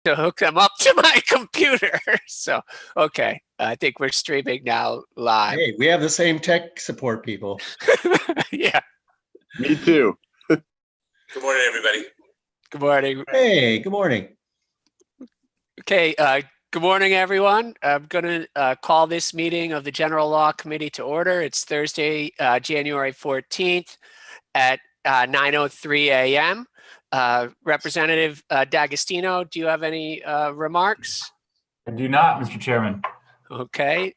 to hook them up to my computer. So, okay, I think we're streaming now live. Hey, we have the same tech support people. Yeah. Me too. Good morning, everybody. Good morning. Hey, good morning. Okay, good morning, everyone. I'm going to call this meeting of the General Law Committee to order. It's Thursday, January 14th at 9:03 a.m. Representative D'Agostino, do you have any remarks? I do not, Mr. Chairman. Okay.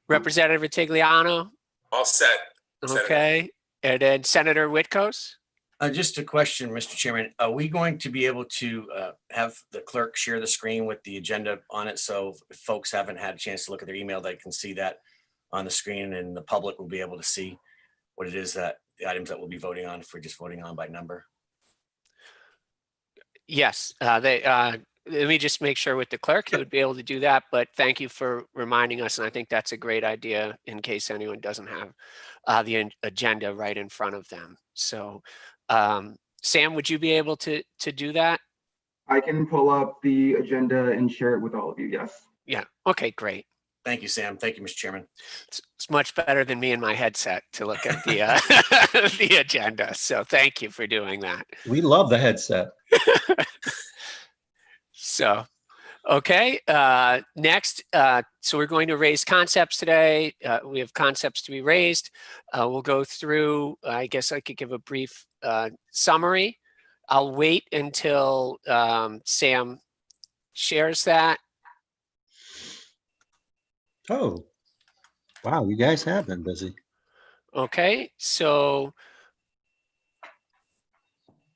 Representative Ritigliano? All set. Okay. And then Senator Witkos? Just a question, Mr. Chairman. Are we going to be able to have the clerk share the screen with the agenda on it? So if folks haven't had a chance to look at their email, they can see that on the screen, and the public will be able to see what it is that the items that we'll be voting on, if we're just voting on by number. Yes, let me just make sure with the clerk, he would be able to do that, but thank you for reminding us. And I think that's a great idea in case anyone doesn't have the agenda right in front of them. So Sam, would you be able to do that? I can pull up the agenda and share it with all of you, yes. Yeah, okay, great. Thank you, Sam. Thank you, Mr. Chairman. It's much better than me and my headset to look at the the agenda. So thank you for doing that. We love the headset. So, okay, next, so we're going to raise concepts today. We have concepts to be raised. We'll go through, I guess I could give a brief summary. I'll wait until Sam shares that. Oh, wow, you guys have been busy. Okay, so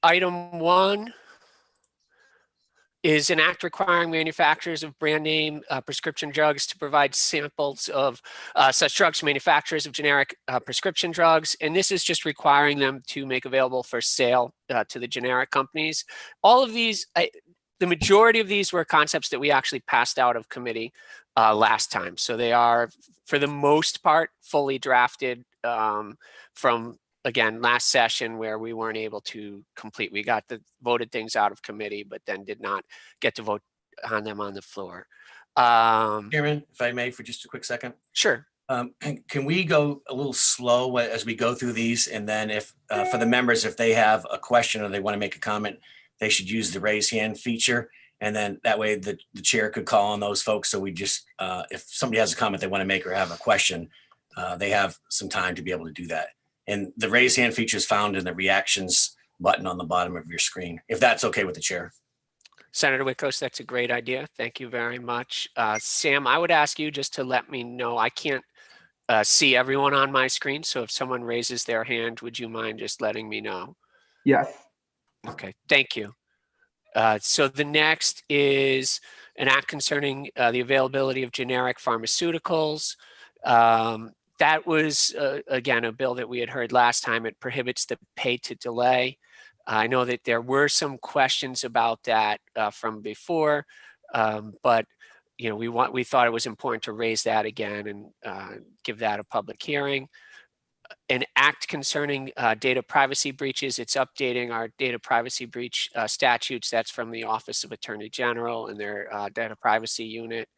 item 1 is an act requiring manufacturers of brand name prescription drugs to provide samples of such drugs to manufacturers of generic prescription drugs. And this is just requiring them to make available for sale to the generic companies. All of these, the majority of these were concepts that we actually passed out of committee last time. So they are, for the most part, fully drafted from, again, last session where we weren't able to complete. We got the voted things out of committee, but then did not get to vote on them on the floor. Chairman, if I may, for just a quick second. Sure. Can we go a little slow as we go through these? And then if, for the members, if they have a question or they want to make a comment, they should use the raise hand feature. And then that way the chair could call on those folks. So we just, if somebody has a comment they want to make or have a question, they have some time to be able to do that. And the raise hand feature is found in the reactions button on the bottom of your screen, if that's okay with the chair. Senator Witkos, that's a great idea. Thank you very much. Sam, I would ask you just to let me know. I can't see everyone on my screen. So if someone raises their hand, would you mind just letting me know? Yes. Okay, thank you. So the next is an act concerning the availability of generic pharmaceuticals. That was, again, a bill that we had heard last time. It prohibits the pay to delay. I know that there were some questions about that from before, but you know, we thought it was important to raise that again and give that a public hearing. An act concerning data privacy breaches. It's updating our data privacy breach statutes. That's from the Office of Attorney General and their data privacy unit.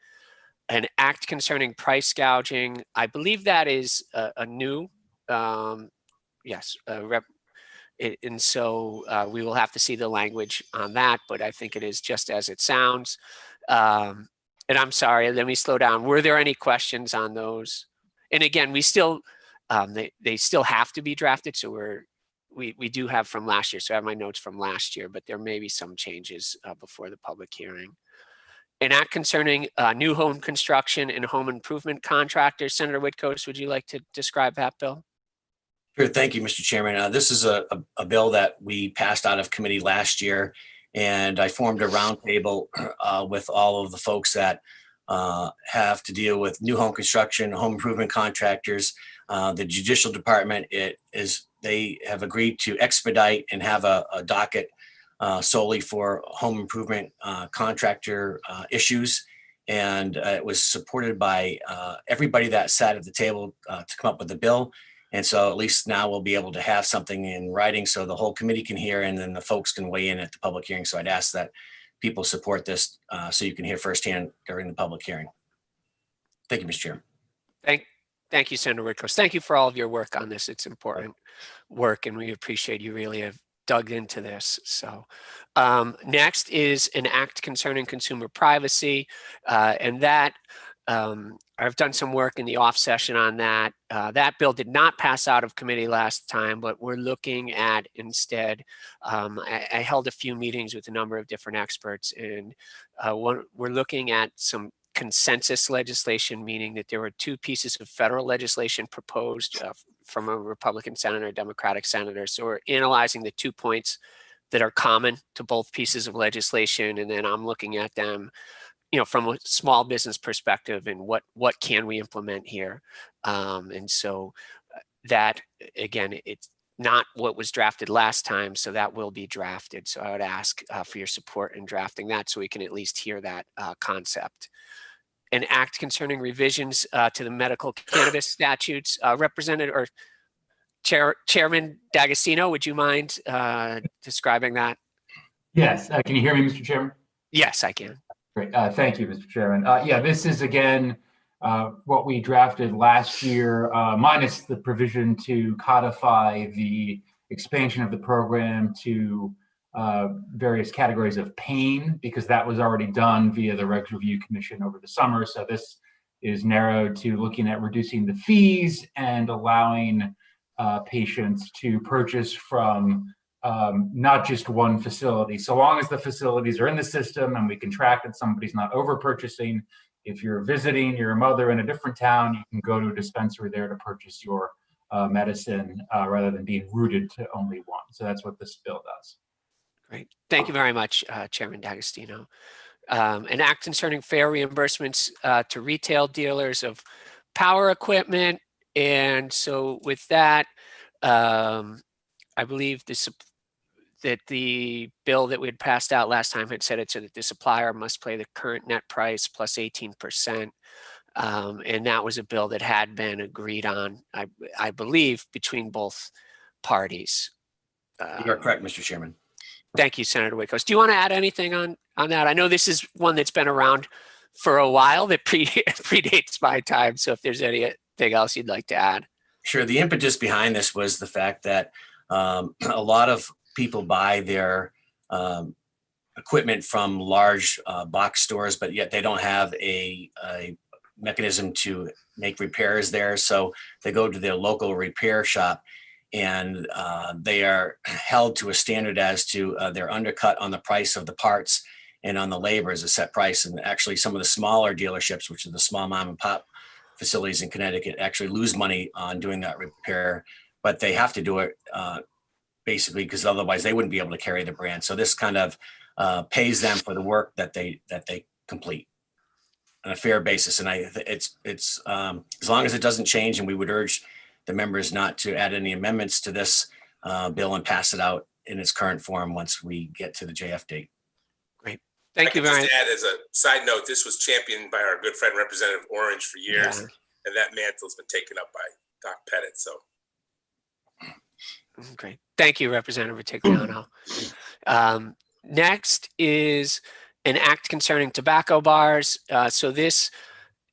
An act concerning price gouging. I believe that is a new, yes, and so we will have to see the language on that, but I think it is just as it sounds. And I'm sorry, let me slow down. Were there any questions on those? And again, we still, they still have to be drafted. So we do have from last year. So I have my notes from last year, but there may be some changes before the public hearing. An act concerning new home construction and home improvement contractors. Senator Witkos, would you like to describe that bill? Sure. Thank you, Mr. Chairman. This is a bill that we passed out of committee last year, and I formed a roundtable with all of the folks that have to deal with new home construction, home improvement contractors. The Judicial Department, they have agreed to expedite and have a docket solely for home improvement contractor issues. And it was supported by everybody that sat at the table to come up with the bill. And so at least now we'll be able to have something in writing so the whole committee can hear, and then the folks can weigh in at the public hearing. So I'd ask that people support this so you can hear firsthand during the public hearing. Thank you, Mr. Chair. Thank you, Senator Whitcross. Thank you for all of your work on this. It's important work, and we appreciate you really have dug into this. So next is an act concerning consumer privacy, and that I've done some work in the off session on that. That bill did not pass out of committee last time, but we're looking at instead, I held a few meetings with a number of different experts, and we're looking at some consensus legislation, meaning that there were two pieces of federal legislation proposed from a Republican senator, Democratic senator. So we're analyzing the 2 points that are common to both pieces of legislation, and then I'm looking at them, you know, from a small business perspective and what can we implement here. And so that, again, it's not what was drafted last time, so that will be drafted. So I would ask for your support in drafting that so we can at least hear that concept. An act concerning revisions to the medical cannabis statutes. Chairman D'Agostino, would you mind describing that? Yes. Can you hear me, Mr. Chairman? Yes, I can. Great. Thank you, Mr. Chairman. Yeah, this is again what we drafted last year, minus the provision to codify the expansion of the program to various categories of pain, because that was already done via the Regs Review Commission over the summer. So this is narrowed to looking at reducing the fees and allowing patients to purchase from not just one facility. So long as the facilities are in the system and we can track that somebody's not over purchasing. If you're visiting your mother in a different town, you can go to a dispensary there to purchase your medicine rather than being routed to only one. So that's what this bill does. Great. Thank you very much, Chairman D'Agostino. An act concerning fair reimbursements to retail dealers of power equipment. And so with that, I believe that the bill that we had passed out last time had said it so that the supplier must pay the current net price plus 18%. And that was a bill that had been agreed on, I believe, between both parties. You are correct, Mr. Chairman. Thank you, Senator Whitcross. Do you want to add anything on that? I know this is one that's been around for a while that predates my time. So if there's anything else you'd like to add. Sure. The impetus behind this was the fact that a lot of people buy their equipment from large box stores, but yet they don't have a mechanism to make repairs there. So they go to their local repair shop, and they are held to a standard as to they're undercut on the price of the parts and on the labor as a set price. And actually some of the smaller dealerships, which are the small mom and pop facilities in Connecticut, actually lose money on doing that repair, but they have to do it basically because otherwise they wouldn't be able to carry the brand. So this kind of pays them for the work that they complete on a fair basis. And it's as long as it doesn't change, and we would urge the members not to add any amendments to this bill and pass it out in its current form once we get to the JF date. Great. Thank you very much. Add as a side note, this was championed by our good friend Representative Orange for years, and that mantle's been taken up by Doc Pettit. So great. Thank you, Representative Retigliano. Next is an act concerning tobacco bars. So this,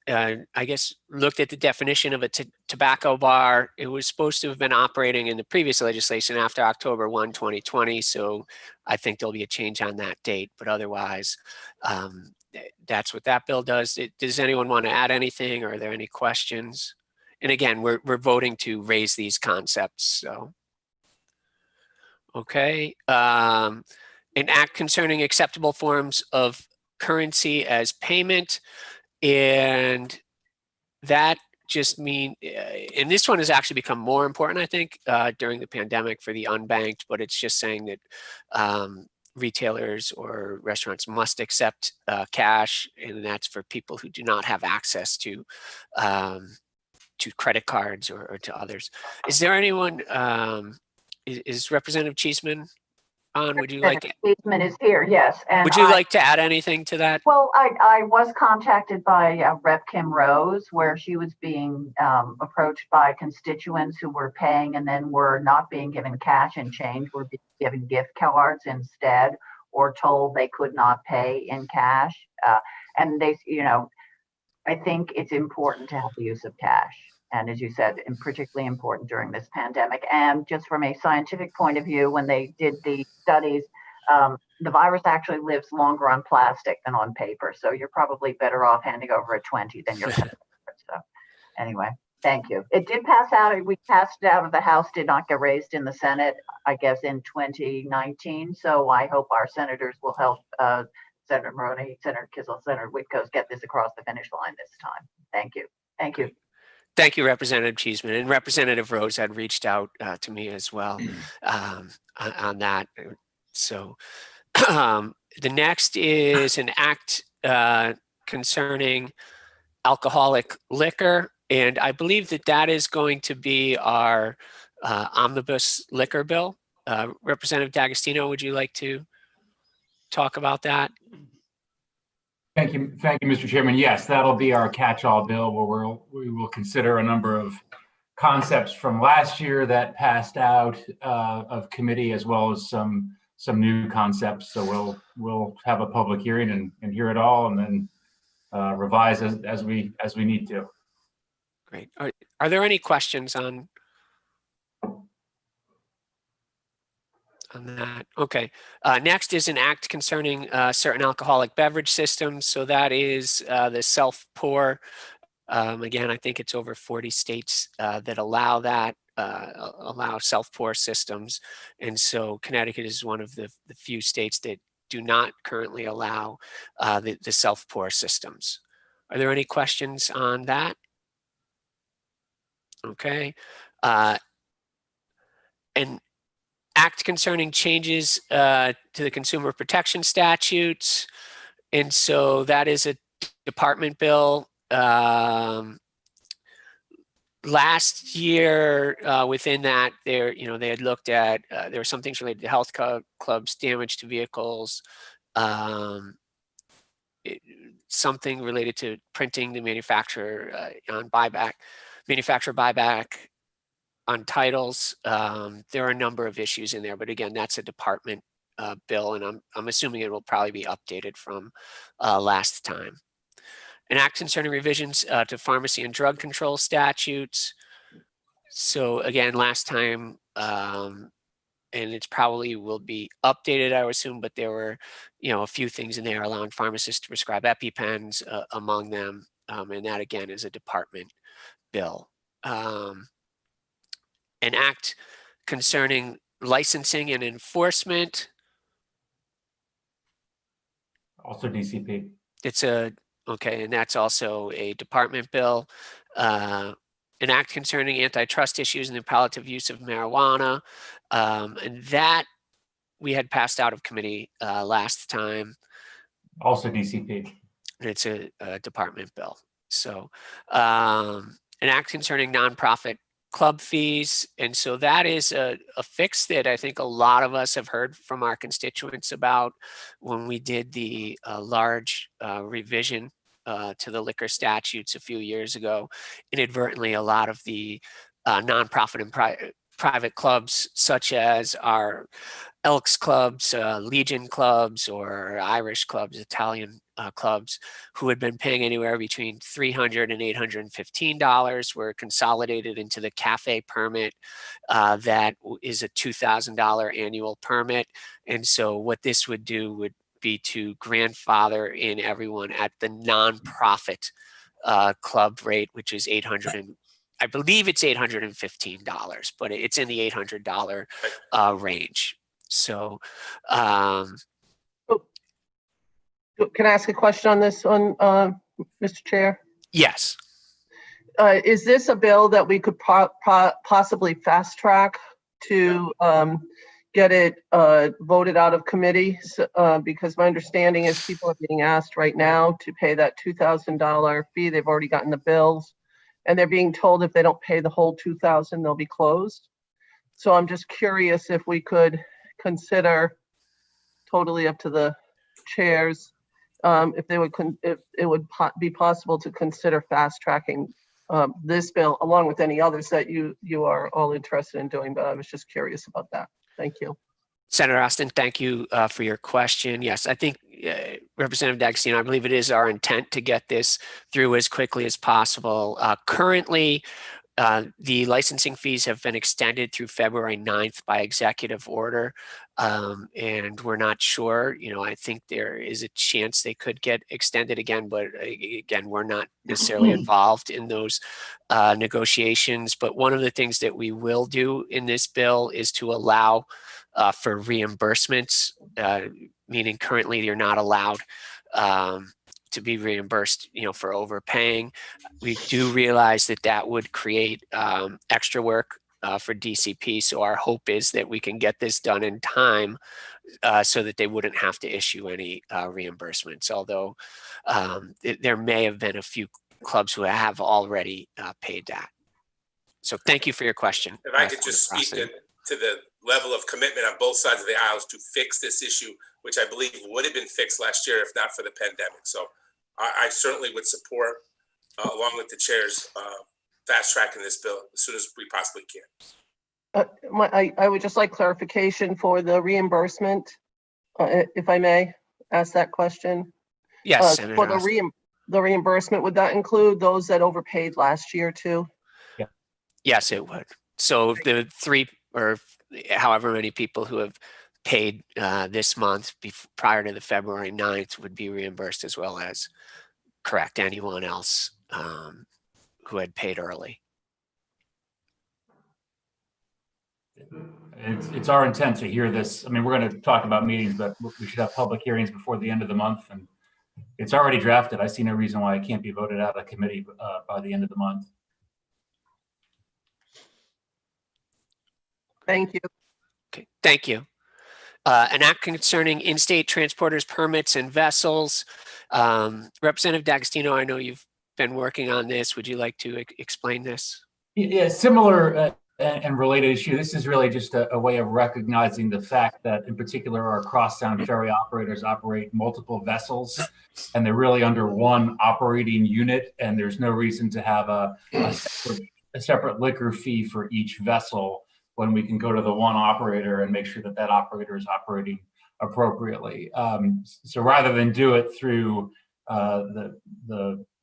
I guess, looked at the definition of a tobacco bar. It was supposed to have been operating in the previous legislation after October 1, 2020. So I think there'll be a change on that date, but otherwise, that's what that bill does. Does anyone want to add anything? Or are there any questions? And again, we're voting to raise these concepts. So, okay. An act concerning acceptable forms of currency as payment. And that just means, and this one has actually become more important, I think, during the pandemic for the unbanked, but it's just saying that retailers or restaurants must accept cash, and that's for people who do not have access to credit cards or to others. Is there anyone, is Representative Cheeseman on? Would you like to? Cheeseman is here, yes. And would you like to add anything to that? Well, I was contacted by Rep. Kim Rose, where she was being approached by constituents who were paying and then were not being given cash and change, were being given gift cards instead, or told they could not pay in cash. And they, I think it's important to have the use of cash. And as you said, and particularly important during this pandemic. And just from a scientific point of view, when they did the studies, the virus actually lives longer on plastic than on paper. So you're probably better off handing over a 20 than your. So anyway, thank you. It did pass out. We passed it out of the House, did not get raised in the Senate, I guess, in 2019. So I hope our senators will help Senator Maroney, Senator Kissel, Senator Whitcombs get this across the finish line this time. Thank you. Thank you. Thank you, Representative Cheeseman. And Representative Rose had reached out to me as well on that. So the next is an act concerning alcoholic liquor. And I believe that that is going to be our omnibus liquor bill. Representative D'Agostino, would you like to talk about that? Thank you, Mr. Chairman. Yes, that'll be our catch-all bill where we will consider a number of concepts from last year that passed out of committee, as well as some new concepts. So we'll have a public hearing and hear it all, and then revise as we need to. Great. Are there any questions on that? Okay. Next is an act concerning certain alcoholic beverage systems. So that is the self-pour. Again, I think it's over 40 states that allow that, allow self-pour systems. And so Connecticut is one of the few states that do not currently allow the self-pour systems. Are there any questions on that? Okay. And act concerning changes to the consumer protection statutes. And so that is a department bill. Last year, within that, they had looked at, there were some things related to health clubs, damage to vehicles, something related to printing the manufacturer on manufacturer buyback on titles. There are a number of issues in there, but again, that's a department bill, and I'm assuming it will probably be updated from last time. An act concerning revisions to pharmacy and drug control statutes. So again, last time, and it's probably will be updated, I would assume, but there were, a few things in there allowing pharmacists to prescribe EpiPens among them, and that again is a department bill. An act concerning licensing and enforcement. Also DCP. It's okay, and that's also a department bill. An act concerning antitrust issues and the palliative use of marijuana. And that we had passed out of committee last time. Also DCP. And it's a department bill. So an act concerning nonprofit club fees. And so that is a fix that I think a lot of us have heard from our constituents about when we did the large revision to the liquor statutes a few years ago. Inadvertently, a lot of the nonprofit and private clubs, such as our Elks clubs, Legion clubs, or Irish clubs, Italian clubs, who had been paying anywhere between $300 and $815, were consolidated into the cafe permit that is a $2,000 annual permit. And so what this would do would be to grandfather in everyone at the nonprofit club rate, which is I believe it's $815, but it's in the $800 range. So, can I ask a question on this one, Mr. Chair? yes. Is this a bill that we could possibly fast track to get it voted out of committee? Because my understanding is people are being asked right now to pay that $2,000 fee. They've already gotten the bills, and they're being told if they don't pay the whole $2,000, they'll be closed. So I'm just curious if we could consider, totally up to the chairs, if it would be possible to consider fast tracking this bill along with any others that you are all interested in doing. But I was just curious about that. Thank you. Senator Austin, thank you for your question. Yes, I think Representative D'Agostino, I believe it is our intent to get this through as quickly as possible. Currently, the licensing fees have been extended through February 9th by executive order, and we're not sure. I think there is a chance they could get extended again, but again, we're not necessarily involved in those negotiations. But one of the things that we will do in this bill is to allow for reimbursements, meaning currently you're not allowed to be reimbursed, for overpaying. We do realize that that would create extra work for DCP. So our hope is that we can get this done in time so that they wouldn't have to issue any reimbursements. Although there may have been a few clubs who have already paid that. So thank you for your question. If I could just speak to the level of commitment on both sides of the aisles to fix this issue, which I believe would have been fixed last year if not for the pandemic. So I certainly would support, along with the chairs, fast tracking this bill as soon as we possibly can. I would just like clarification for the reimbursement, if I may ask that question. Yes, For Senator the reimbursement, would that include those that overpaid last year too? Yeah. Yes, it would. So the 3 or however many people who have paid this month prior to the February 9th would be reimbursed, as well as, correct, anyone else who had paid early. It's our intent to hear this. I mean, we're going to talk about meetings, but we should have public hearings before the end of the month, and it's already drafted. I see no reason why it can't be voted out of committee by the end of the month. Thank you. Okay, thank you. An act concerning in-state transporters, permits, and vessels. Representative D'Agostino, I know you've been working on this. Would you like to explain this? Yeah, similar and related issue. This is really just a way of recognizing the fact that, in particular, our crosstown ferry operators operate multiple vessels, and they're really under one operating unit, and there's no reason to have a separate liquor fee for each vessel when we can go to the one operator and make sure that that operator is operating appropriately. So rather than do it through the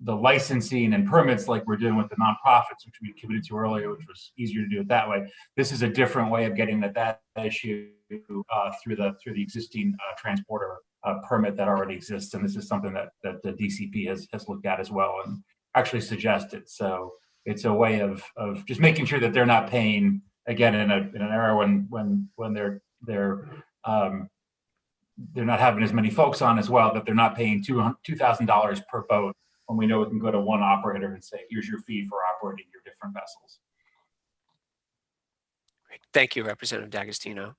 licensing and permits like we're doing with the nonprofits, which we committed to earlier, which was easier to do it that way, this is a different way of getting at that issue through the existing transporter permit that already exists. And this is something that the DCP has looked at as well and actually suggested. So it's a way of just making sure that they're not paying, again, in an era when they're not having as many folks on as well, that they're not paying $2,000 per boat when we know we can go to one operator and say, here's your fee for operating your different vessels. Great. Thank you, Representative D'Agostino.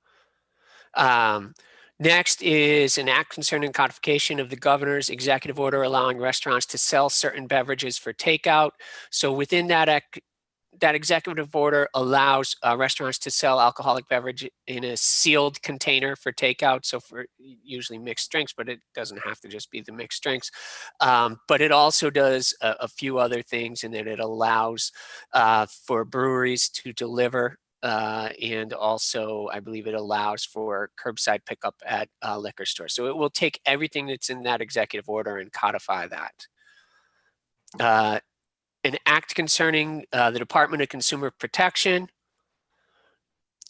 Next is an act concerning codification of the governor's executive order allowing restaurants to sell certain beverages for takeout. So within that executive order allows restaurants to sell alcoholic beverage in a sealed container for takeout. So for usually mixed drinks, but it doesn't have to just be the mixed drinks. But it also does a few other things in that it allows for breweries to deliver, and also I believe it allows for curbside pickup at liquor stores. So it will take everything that's in that executive order and codify that. An act concerning the Department of Consumer Protection.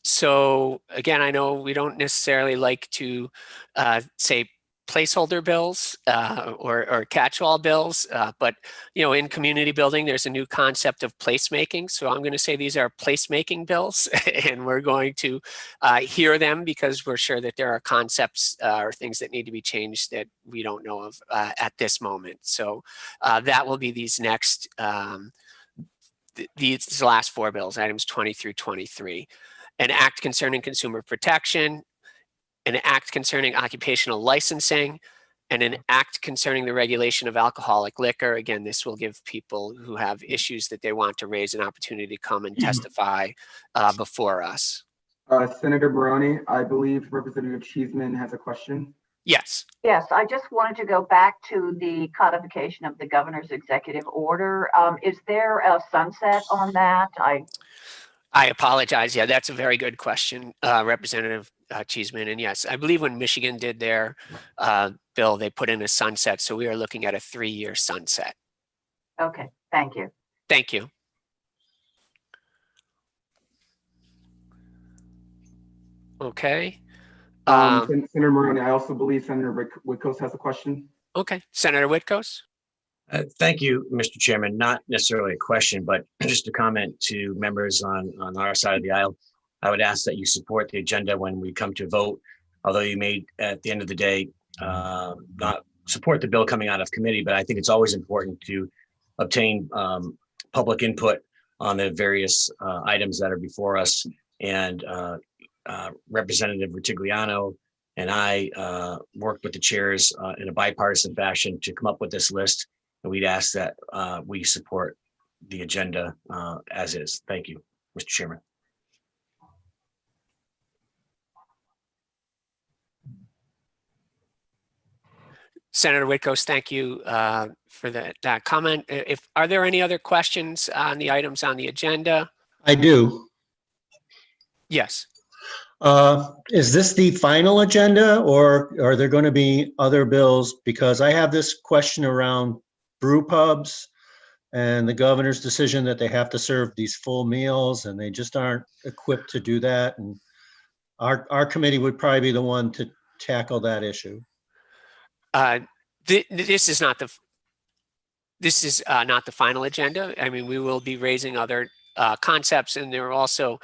So again, I know we don't necessarily like to say placeholder bills or catch-all bills, but in community building, there's a new concept of placemaking. So I'm going to say these are placemaking bills, and we're going to hear them because we're sure that there are concepts or things that need to be changed that we don't know of at this moment. So that will be these next, these last 4 bills, items 20 through 23. An act concerning consumer protection, an act concerning occupational licensing, and an act concerning the regulation of alcoholic liquor. Again, this will give people who have issues that they want to raise an opportunity to come and testify before us. Senator Barone, I believe Representative Cheeseman has a question. Yes. Yes, I just wanted to go back to the codification of the governor's executive order. Is there a sunset on that? I apologize. Yeah, that's a very good question, Representative Cheeseman. And yes, I believe when Michigan did their bill, they put in a sunset. So we are looking at a 3-year sunset. Okay, thank you. Thank you. Okay. Senator Maroney, I also believe Senator Wickos has a question. Okay, Senator Whitkos. Thank you, Mr. Chairman. Not necessarily a question, but just a comment to members on our side of the aisle. I would ask that you support the agenda when we come to vote, although you may, at the end of the day, not support the bill coming out of committee, but I think it's always important to obtain public input on the various items that are before us. And Representative Rutigliano and I worked with the chairs in a bipartisan fashion to come up with this list. And we'd ask that we support the agenda as is. Thank you, Mr. Chairman. Senator Whitkos, thank you for that comment. Are there any other questions on the items on the agenda? I do. Yes. Is this the final agenda, or are there going to be other bills? Because I have this question around brew pubs and the governor's decision that they have to serve these full meals and they just aren't equipped to do that. And our committee would probably be the one to tackle that issue. This is not the final agenda. I mean, we will be raising other concepts, and there are also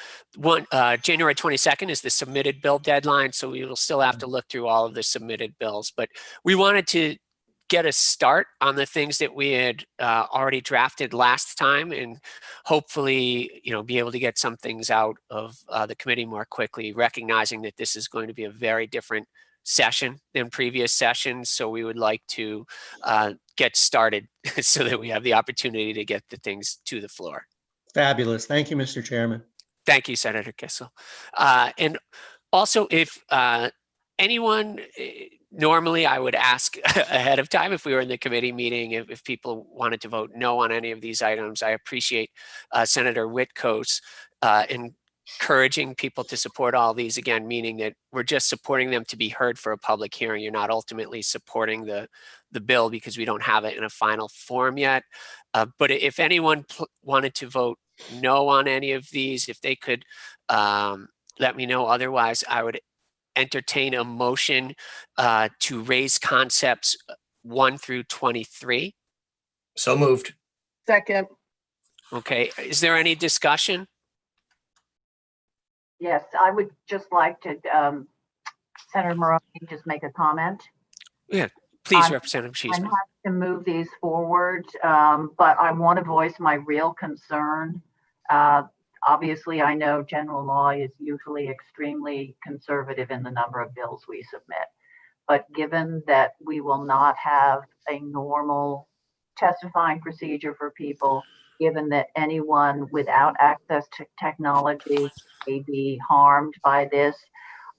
January 22nd is the submitted bill deadline, so we will still have to look through all of the submitted bills. But we wanted to get a start on the things that we had already drafted last time, and hopefully, be able to get some things out of the committee more quickly, recognizing that this is going to be a very different session than previous sessions. So we would like to get started so that we have the opportunity to get the things to the floor. Fabulous. Thank you, Mr. Chairman. Thank you, Senator Kissel. And also, if anyone, normally I would ask ahead of time if we were in the committee meeting, if people wanted to vote no on any of these items. I appreciate Senator Whitkos encouraging people to support all these, again, meaning that we're just supporting them to be heard for a public hearing. You're not ultimately supporting the bill because we don't have it in a final form yet. But if anyone wanted to vote no on any of these, if they could let me know. Otherwise, I would entertain a motion to raise concepts 1 through 23. So moved. Second. Okay, is there any discussion? Yes, I would just like to, Senator Maroney, just make a comment. Yeah, please, I'm Representative Cheeseman. happy to move these forward, but I want to voice my real concern. Obviously, I know general law is usually extremely conservative in the number of bills we submit. But given that we will not have a normal testifying procedure for people, given that anyone without access to technology may be harmed by this,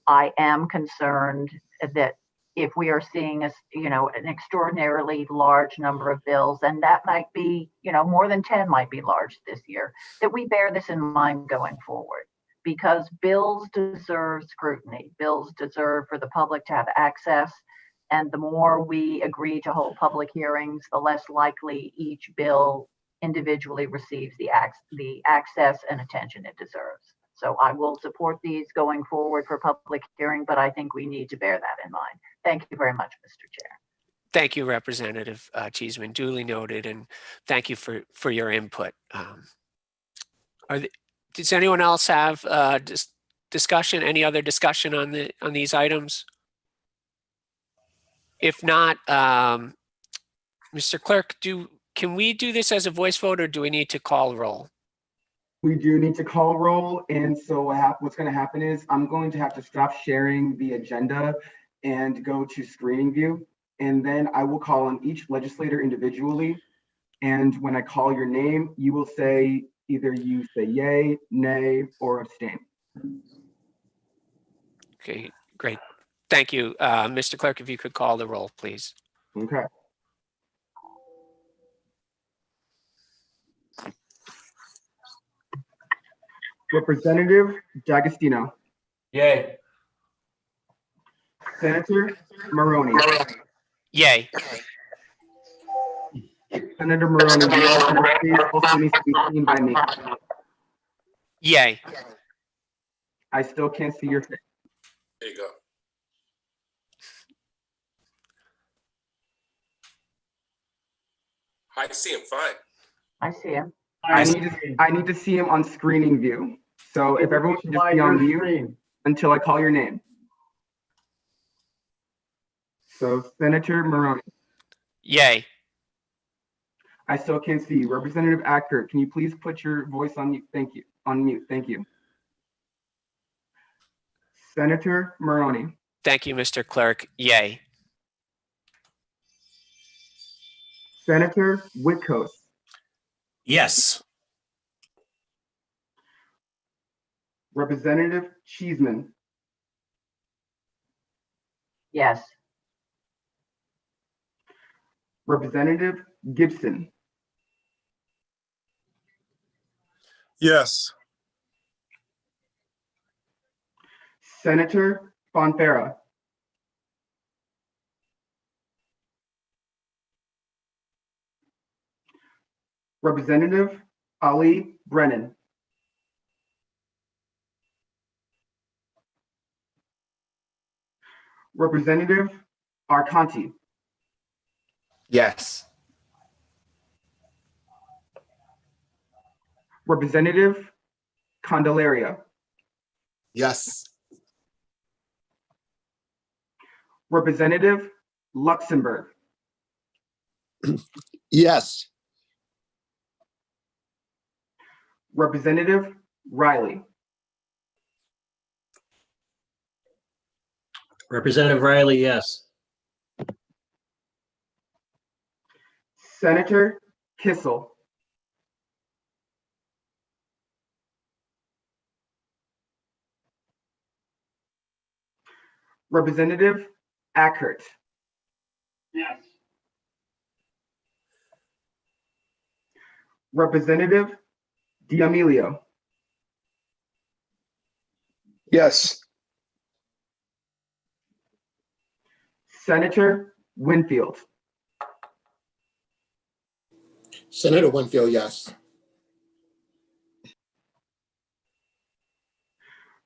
I am concerned that if we are seeing an extraordinarily large number of bills, and that might be, more than 10 might be large this year, that we bear this in mind going forward. Because bills deserve scrutiny. Bills deserve for the public to have access. And the more we agree to hold public hearings, the less likely each bill individually receives the access and attention it deserves. So I will support these going forward for public hearing, but I think we need to bear that in mind. Thank you very much, Mr. Chair. Thank you, Representative Cheeseman, duly noted, and thank you for your input. Does anyone else have discussion? Any other discussion on these items? If not, Mr. Clerk, can we do this as a voice vote, or do we need to call roll? We do need to call roll. And so what's going to happen is I'm going to have to stop sharing the agenda and go to screening view. And then I will call on each legislator individually. And when I call your name, you will say either you say yay, nay, or abstain. Okay, great. Thank you. Mr. Clerk, if you could call the roll, please. Okay. Representative D'Agostino. Yay. Senator Maroney. Yay. Senator Maroney, your face also needs to be seen by me. Yay. I still can't see your face. There you go. I see him fine. I see him. I need to see him on screening view. So if everyone can just be on mute until I call your name. So Senator Maroney, Yay. I still can't see you. Representative Acker, can you please put your voice on mute? Thank you. On mute. Thank you. Senator Maroney, Thank you, Mr. Clerk. Yay. Senator Whitkos, Yes. Representative Cheeseman, Yes. Representative Gibson, Yes. Senator Fonfara, Representative Ali Brennan, Representative Arconti, Yes. Representative Candelaria, Yes. Representative Luxembourg, Yes. Representative Riley, Representative Riley, yes. Senator Kissel, Representative Ackert, Yes. Representative D'Amelio, Yes. Senator Winfield, Senator Winfield, yes.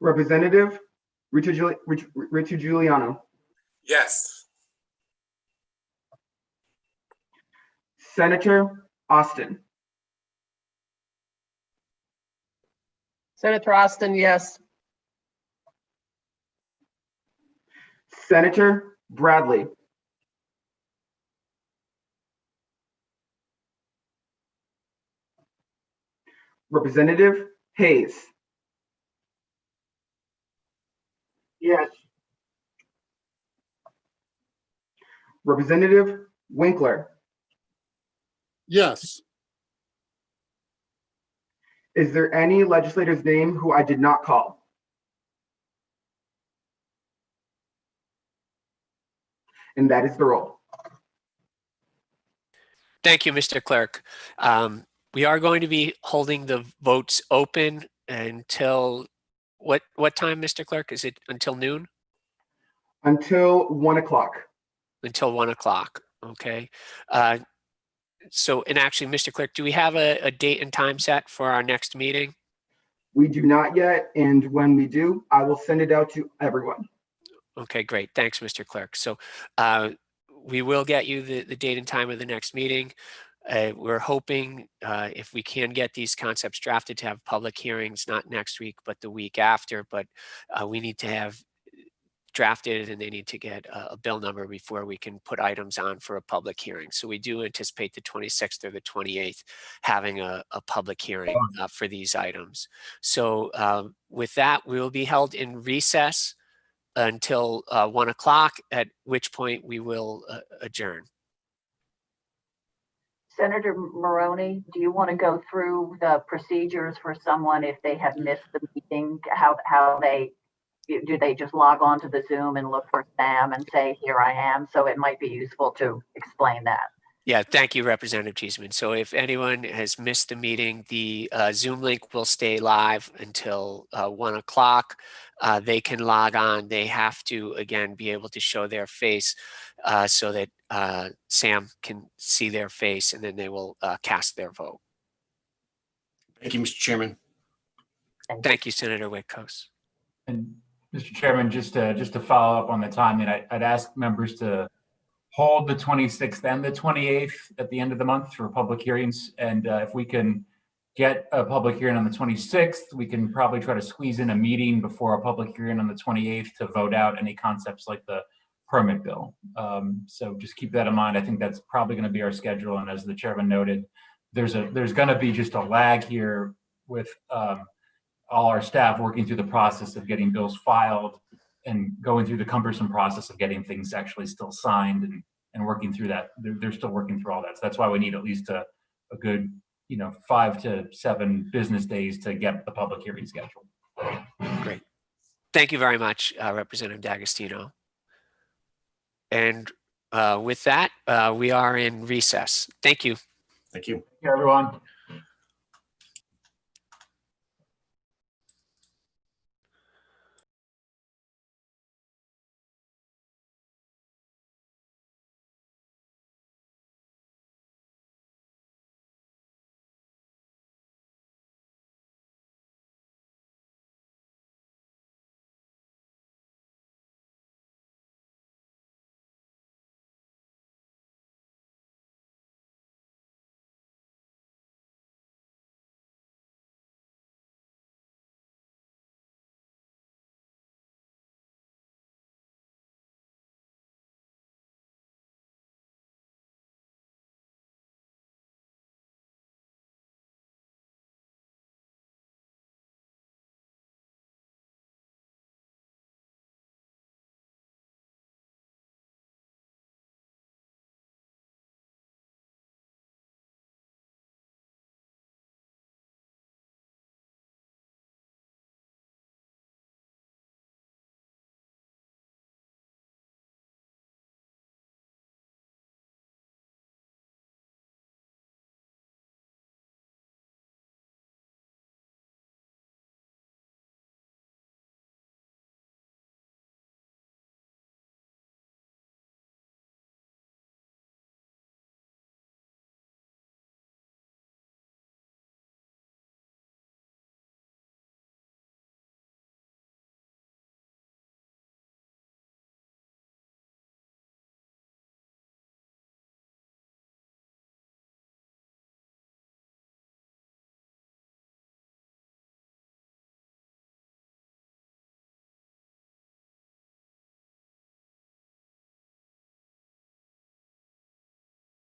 Representative Richard Giuliano, Yes. Senator Austin, Senator Austin, yes. Senator Bradley, Representative Hayes, Yes. Representative Winkler. Yes. Is there any legislator's name who I did not call? And that is the roll. Thank you, Mr. Clerk. We are going to be holding the votes open until what time, Mr. Clerk? Is it until noon? Until 1 o'clock. Until 1 o'clock. Okay. So, and actually, Mr. Clerk, do we have a date and time set for our next meeting? We do not yet, and when we do, I will send it out to everyone. Okay, great. Thanks, Mr. Clerk. So we will get you the date and time of the next meeting. We're hoping if we can get these concepts drafted to have public hearings, not next week, but the week after. But we need to have drafted and they need to get a bill number before we can put items on for a public hearing. So we do anticipate the 26th or the 28th having a public hearing for these items. So with that, we will be held in recess until 1 o'clock, at which point we will adjourn. Senator Maroney, do you want to go through the procedures for someone if they have missed the meeting? How do they just log on to the Zoom and look for Sam and say, here I am? So it might be useful to explain that. Yeah, thank you, Representative Cheeseman. So if anyone has missed the meeting, the Zoom link will stay live until 1 o'clock. They can log on. They have to, again, be able to show their face so that Sam can see their face, and then they will cast their vote. Thank you, Mr. Chairman. Thank you, Senator Witkos. And Mr. Chairman, just to follow up on the timing, I'd ask members to hold the 26th and the 28th at the end of the month for public hearings. And if we can get a public hearing on the 26th, we can probably try to squeeze in a meeting before a public hearing on the 28th to vote out any concepts like the permit bill. So just keep that in mind. I think that's probably going to be our schedule. And as the chairman noted, there's going to be just a lag here with all our staff working through the process of getting bills filed and going through the cumbersome process of getting things actually still signed and working through that. They're still working through all that. So that's why we need at least a good, 5 to 7 business days to get the public hearing scheduled. Great. Thank you very much, Representative D'Agostino. And with that, we are in recess. Thank you. Thank you. Thank you, everyone.